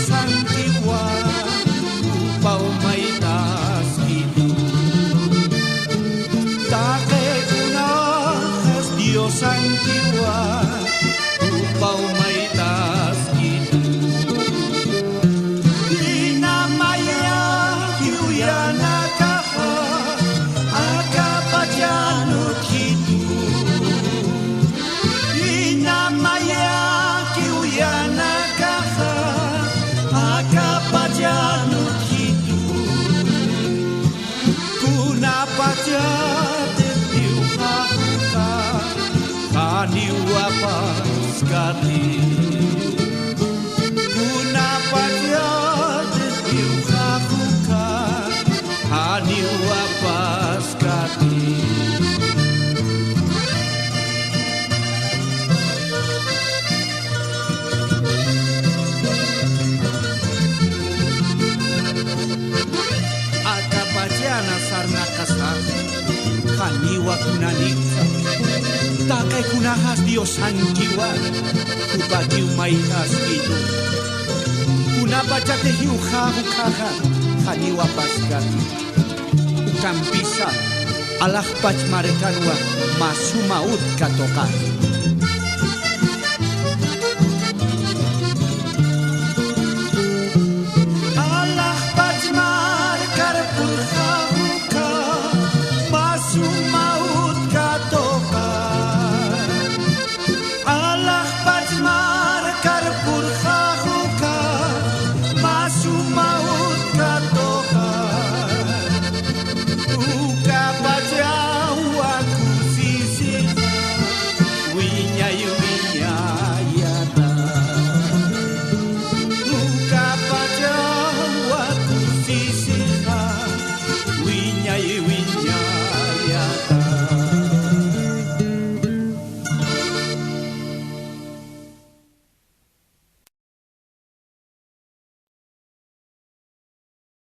Dios antigua, upau maitas itu. Take kunahas Dios antigua, upau maitas itu. Dinamaya kiuyana kaha, akapajanut itu. Dinamaya kiuyana kaha, akapajanut itu. Kunapajat diuhahuka, kaniwapas kati. Kunapajat diuhahuka, kaniwapas kati. Akapajana sarna kasah, kaniwa kunaniksa. Takai kunahas Dios angiwa, kupagiu maitas itu. Kunapajate hiuhahu kaha, kaniwa pasgati. Ukampisa, alah pach marekanwa, masumaut katokan.